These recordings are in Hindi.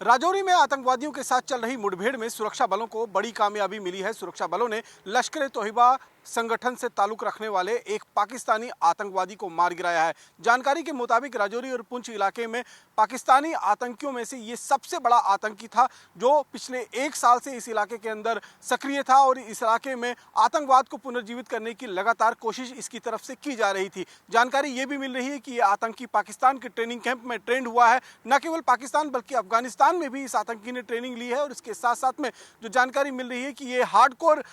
राजौरी में आतंकवादियों के साथ चल रही मुठभेड़ में सुरक्षा बलों को बड़ी कामयाबी मिली है। सुरक्षा बलों ने लश्कर-ए-तोयबा संगठन से ताल्लुक रखने वाले एक पाकिस्तानी आतंकवादी को मार गिराया है। जानकारी के मुताबिक राजौरी और पुंछ इलाके में पाकिस्तानी आतंकियों में से ये सबसे बड़ा आतंकी था जो पिछले 1 साल से इस इलाके के अंदर सक्रिय था और इस इलाके में आतंकवाद को पुनर्जीवित करने की लगातार कोशिश इसकी तरफ से की जा रही थी। जानकारी ये भी मिल रही है कि ये आतंकी पाकिस्तान के ट्रेनिंग कैंप में ट्रेंड हुआ है। न केवल पाकिस्तान बल्कि अफगानिस्तान में भी इस आतंकी ने ट्रेनिंग ली है और इसके साथ साथ में जो जानकारी मिल रही है कि ये हार्डकोर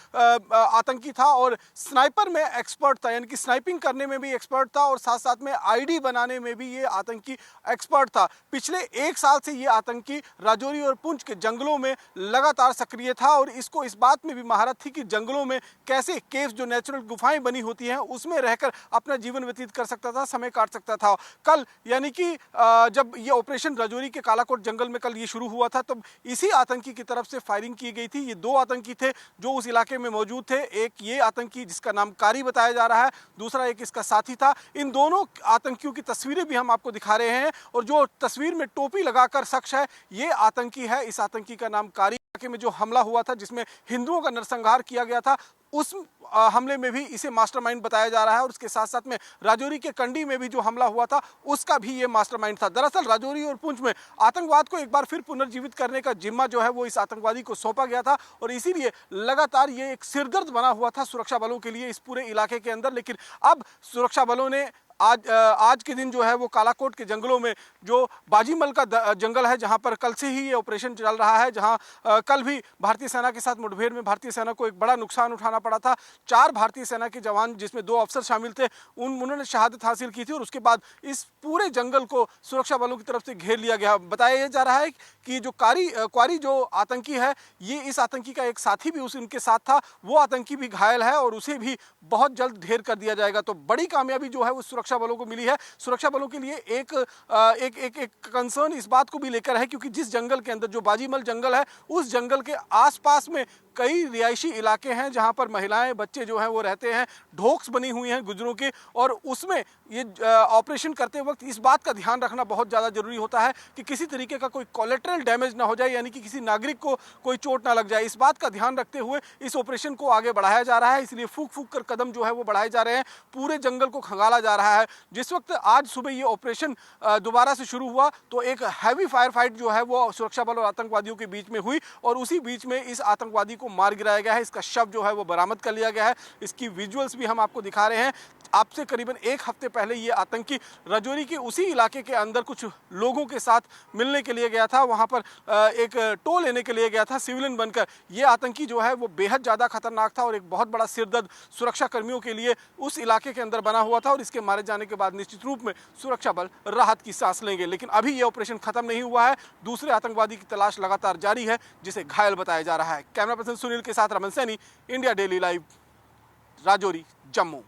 आतंकी था और स्नाइपर में एक्सपर्ट था, यानी कि स्नाइपिंग करने में भी एक्सपर्ट था और साथ साथ में आईडी बनाने में भी ये आतंकी एक्सपर्ट था। पिछले 1 साल से ये आतंकी राजौरी और पुंछ के जंगलों में लगातार सक्रिय था और इसको इस बात में भी महारत थी कि जंगलों में कैसे केव्स, जो नेचुरल गुफाएं बनी होती हैं, उसमें रहकर अपना जीवन व्यतीत कर सकता था, समय काट सकता था। कल यानी कि जब ये ऑपरेशन राजौरी के कालाकोट जंगल में कल ये शुरू हुआ था, तब इसी आतंकी की तरफ से फायरिंग की गई थी। ये 2 आतंकी थे जो उस इलाके में मौजूद थे। एक ये आतंकी जिसका नाम कारी बताया जा रहा है, दूसरा एक इसका साथी था। इन दोनों आतंकियों की तस्वीरें भी हम आपको दिखा रहे हैं और जो तस्वीर में टोपी लगाकर शख्स है, ये आतंकी है। इस आतंकी का नाम कारी। इलाके में जो हमला हुआ था जिसमें हिंदुओं का नरसंहार किया गया था, उस हमले में भी इसे मास्टरमाइंड बताया जा रहा है और उसके साथ साथ में राजौरी के कंडी में भी जो हमला हुआ था उसका भी ये मास्टरमाइंड था। दरअसल राजौरी और पुंछ में आतंकवाद को एक बार फिर पुनर्जीवित करने का जिम्मा जो है वो इस आतंकवादी को सौंपा गया था और इसीलिए लगातार ये एक सिरदर्द बना हुआ था सुरक्षा बलों के लिए इस पूरे इलाके के अंदर। लेकिन अब सुरक्षा बलों ने आज के दिन जो है वो कालाकोट के जंगलों में, जो बाजीमल का जंगल है जहां पर कल से ही ये ऑपरेशन चल रहा है, जहां कल भी भारतीय सेना के साथ मुठभेड़ में भारतीय सेना को एक बड़ा नुकसान उठाना पड़ा था। 4 भारतीय सेना के जवान, जिसमें 2 अफसर शामिल थे, उन्होंने शहादत हासिल की थी और उसके बाद इस पूरे जंगल को सुरक्षा बलों की तरफ से घेर लिया गया। बताया जा रहा है कि जो क्वारी जो आतंकी है, ये इस आतंकी का एक साथी भी उनके साथ था, वो आतंकी भी घायल है और उसे भी बहुत जल्द ढेर कर दिया जाएगा। तो बड़ी कामयाबी जो है वो सुरक्षा बलों को मिली है। सुरक्षा बलों के लिए एक कंसर्न इस बात को भी लेकर है क्योंकि जिस जंगल के अंदर, जो बाजीमल जंगल है, उस जंगल के आसपास में कई रिहायशी इलाके हैं जहां पर महिलाएं, बच्चे जो हैं वो रहते हैं। ढोक्स बनी हुई हैं गुजरों के और उसमें ये ऑपरेशन करते वक्त इस बात का ध्यान रखना बहुत ज़्यादा जरूरी होता है कि किसी तरीके का कोई कोलेटरल डैमेज ना हो जाए, यानी कि किसी नागरिक को कोई चोट ना लग जाए। इस बात का ध्यान रखते हुए इस ऑपरेशन को आगे बढ़ाया जा रहा है, इसलिए फूक फूक कर कदम जो है वो बढ़ाए जा रहे हैं। पूरे जंगल को खंगाला जा रहा है। जिस वक्त आज सुबह ये ऑपरेशन दोबारा से शुरू हुआ तो एक हैवी फायर फाइट जो है वो सुरक्षा बल और आतंकवादियों के बीच में हुई और उसी बीच में इस आतंकवादी को मार गिराया गया है। इसका शव जो है वो बरामद कर लिया गया है। इसकी विजुअल्स भी हम आपको दिखा रहे हैं। आपसे करीबन 1 हफ्ते पहले ये आतंकी राजौरी के उसी इलाके के अंदर कुछ लोगों के साथ मिलने के लिए गया था, वहां पर एक टो लेने के लिए गया था सिविलियन बनकर। ये आतंकी जो है वो बेहद ज़्यादा खतरनाक था और एक बहुत बड़ा सिरदर्द सुरक्षा कर्मियों के लिए उस इलाके के अंदर बना हुआ था और इसके मारे जाने के बाद निश्चित रूप में सुरक्षा बल राहत की सांस लेंगे। लेकिन अभी ये ऑपरेशन खत्म नहीं हुआ है। दूसरे आतंकवादी की तलाश लगातार जारी है जिसे घायल बताया जा रहा है। कैमरा पर्सन सुनील के साथ Raman Saini, India daily live, Rajouri, Jammu.